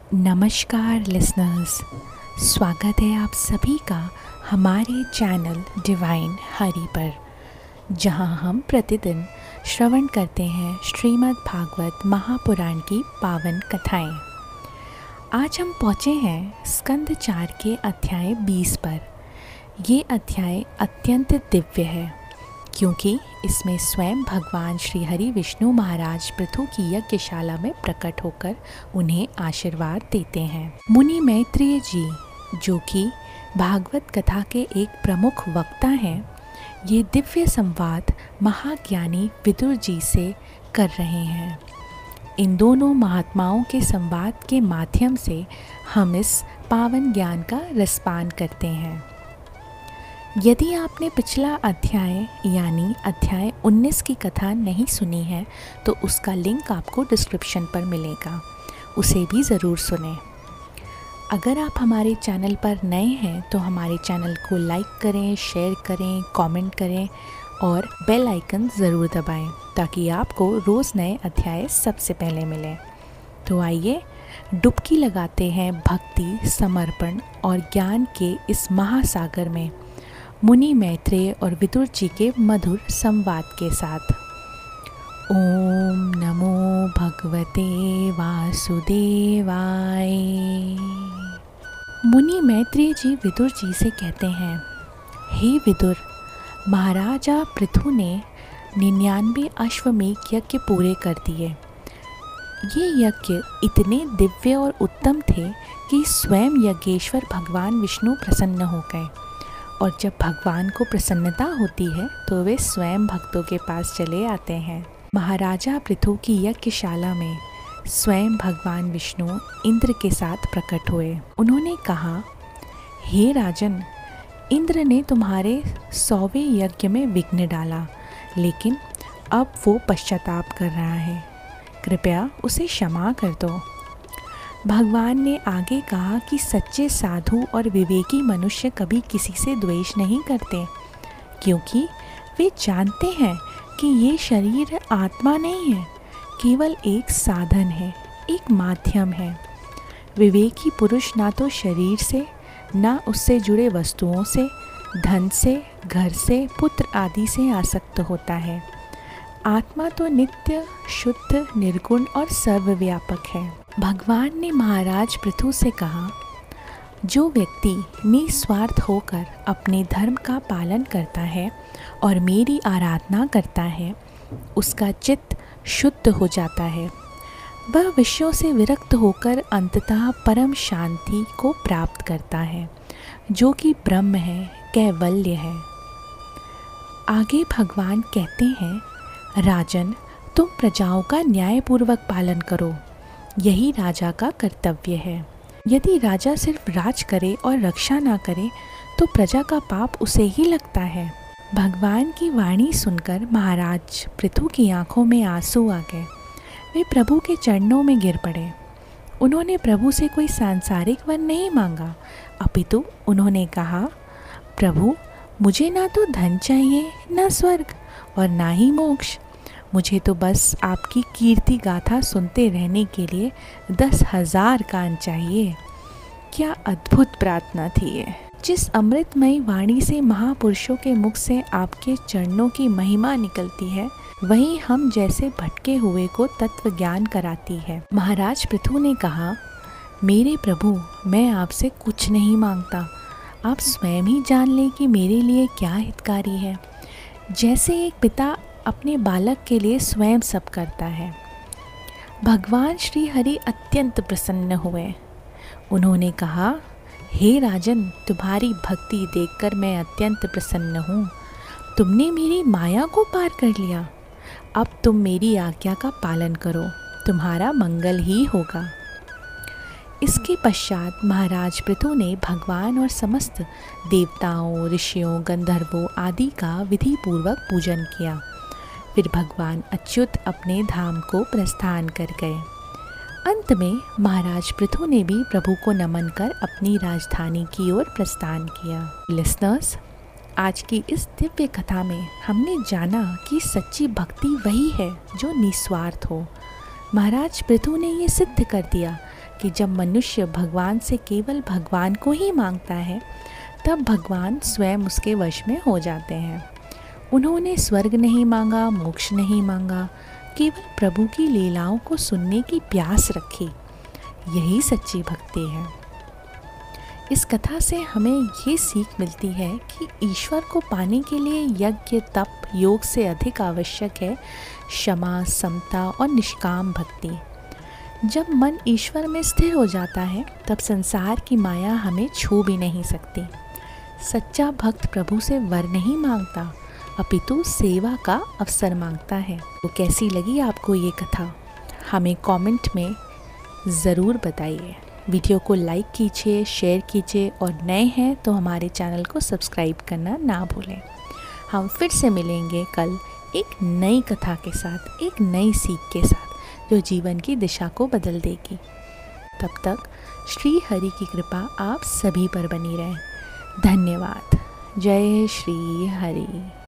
नमस्कार लिसनर्स, स्वागत है आप सभी का हमारे चैनल डिवाइन हरि पर, जहां हम प्रतिदिन श्रवण करते हैं श्रीमद् भागवत महापुराण की पावन कथाएं। आज हम पहुँचे हैं स्कंद 4 के अध्याय 20 पर। ये अध्याय अत्यंत दिव्य है क्योंकि इसमें स्वयं भगवान श्री हरि विष्णु महाराज पृथु की यज्ञशाला में प्रकट होकर उन्हें आशीर्वाद देते हैं। मुनि मैत्रेय जी, जो कि भागवत कथा के एक प्रमुख वक्ता हैं, ये दिव्य संवाद महाज्ञानी विदुर जी से कर रहे हैं। इन दोनों महात्माओं के संवाद के माध्यम से हम इस पावन ज्ञान का रसपान करते हैं। यदि आपने पिछला अध्याय यानी अध्याय 19 की कथा नहीं सुनी है तो उसका लिंक आपको डिस्क्रिप्शन पर मिलेगा, उसे भी ज़रूर सुनें। अगर आप हमारे चैनल पर नए हैं तो हमारे चैनल को लाइक करें, शेयर करें, कमेंट करें और बेल आइकन ज़रूर दबाएं ताकि आपको रोज़ नए अध्याय सबसे पहले मिलें। तो आइए डुबकी लगाते हैं भक्ति, समर्पण और ज्ञान के इस महासागर में मुनि मैत्रेय और विदुर जी के मधुर संवाद के साथ। ओम नमो भगवते वासुदेवाय। मुनि मैत्रेय जी विदुर जी से कहते हैं, हे विदुर, महाराजा पृथु ने 99 अश्वमेध यज्ञ पूरे कर दिए। ये यज्ञ इतने दिव्य और उत्तम थे कि स्वयं यज्ञेश्वर भगवान विष्णु प्रसन्न हो गए, और जब भगवान को प्रसन्नता होती है तो वे स्वयं भक्तों के पास चले आते हैं। महाराजा पृथु की यज्ञशाला में स्वयं भगवान विष्णु इंद्र के साथ प्रकट हुए। उन्होंने कहा, हे राजन, इंद्र ने तुम्हारे 100वें यज्ञ में विघ्न डाला, लेकिन अब वो पश्चाताप कर रहा है, कृपया उसे क्षमा कर दो। भगवान ने आगे कहा कि सच्चे साधु और विवेकी मनुष्य कभी किसी से द्वेष नहीं करते, क्योंकि वे जानते हैं कि ये शरीर आत्मा नहीं है, केवल एक साधन है, एक माध्यम है। विवेकी पुरुष ना तो शरीर से, ना उससे जुड़े वस्तुओं से, धन से, घर से, पुत्र आदि से आसक्त होता है। आत्मा तो नित्य, शुद्ध, निर्गुण और सर्वव्यापक है। भगवान ने महाराज पृथु से कहा, जो व्यक्ति निस्वार्थ होकर अपने धर्म का पालन करता है और मेरी आराधना करता है, उसका चित्त शुद्ध हो जाता है। वह विषयों से विरक्त होकर अंततः परम शांति को प्राप्त करता है, जो कि ब्रह्म है, कैवल्य है। आगे भगवान कहते हैं, राजन, तुम प्रजाओं का न्यायपूर्वक पालन करो, यही राजा का कर्तव्य है। यदि राजा सिर्फ राज करे और रक्षा ना करे तो प्रजा का पाप उसे ही लगता है। भगवान की वाणी सुनकर महाराज पृथु की आंखों में आंसू आ गए। वे प्रभु के चरणों में गिर पड़े। उन्होंने प्रभु से कोई सांसारिक वर नहीं मांगा, अपितु उन्होंने कहा, प्रभु, मुझे ना तो धन चाहिए, ना स्वर्ग और ना ही मोक्ष। मुझे तो बस आपकी कीर्ति गाथा सुनते रहने के लिए 10,000 कान चाहिए। क्या अद्भुत प्रार्थना थी ये। जिस अमृतमयी वाणी से महापुरुषों के मुख से आपके चरणों की महिमा निकलती है, वही हम जैसे भटके हुए को तत्व ज्ञान कराती है। महाराज पृथु ने कहा, मेरे प्रभु, मैं आपसे कुछ नहीं मांगता, आप स्वयं ही जान लें कि मेरे लिए क्या हितकारी है। जैसे एक पिता अपने बालक के लिए स्वयं सब करता है। भगवान श्री हरि अत्यंत प्रसन्न हुए। उन्होंने कहा, हे राजन, तुम्हारी भक्ति देखकर मैं अत्यंत प्रसन्न हूँ। तुमने मेरी माया को पार कर लिया। अब तुम मेरी आज्ञा का पालन करो, तुम्हारा मंगल ही होगा। इसके पश्चात महाराज पृथु ने भगवान और समस्त देवताओं, ऋषियों, गंधर्वों आदि का विधि पूर्वक पूजन किया। फिर भगवान अच्युत अपने धाम को प्रस्थान कर गए। अंत में महाराज पृथु ने भी प्रभु को नमन कर अपनी राजधानी की ओर प्रस्थान किया। लिसनर्स, आज की इस दिव्य कथा में हमने जाना कि सच्ची भक्ति वही है जो निस्वार्थ हो। महाराज पृथु ने ये सिद्ध कर दिया कि जब मनुष्य भगवान से केवल भगवान को ही मांगता है तब भगवान स्वयं उसके वश में हो जाते हैं। उन्होंने स्वर्ग नहीं मांगा, मोक्ष नहीं मांगा, केवल प्रभु की लीलाओं को सुनने की प्यास रखी। यही सच्ची भक्ति है। इस कथा से हमें ये सीख मिलती है कि ईश्वर को पाने के लिए यज्ञ, तप, योग से अधिक आवश्यक है क्षमा, समता और निष्काम भक्ति। जब मन ईश्वर में स्थिर हो जाता है तब संसार की माया हमें छू भी नहीं सकती। सच्चा भक्त प्रभु से वर नहीं मांगता, अपितु सेवा का अवसर मांगता है। तो कैसी लगी आपको ये कथा? हमें कमेंट में ज़रूर बताइए। वीडियो को लाइक कीजिए, शेयर कीजिए और नए हैं तो हमारे चैनल को सब्सक्राइब करना ना भूलें। हम फिर से मिलेंगे कल एक नई कथा के साथ, एक नई सीख के साथ जो जीवन की दिशा को बदल देगी। तब तक श्री हरि की कृपा आप सभी पर बनी रहे। धन्यवाद। जय श्री हरि।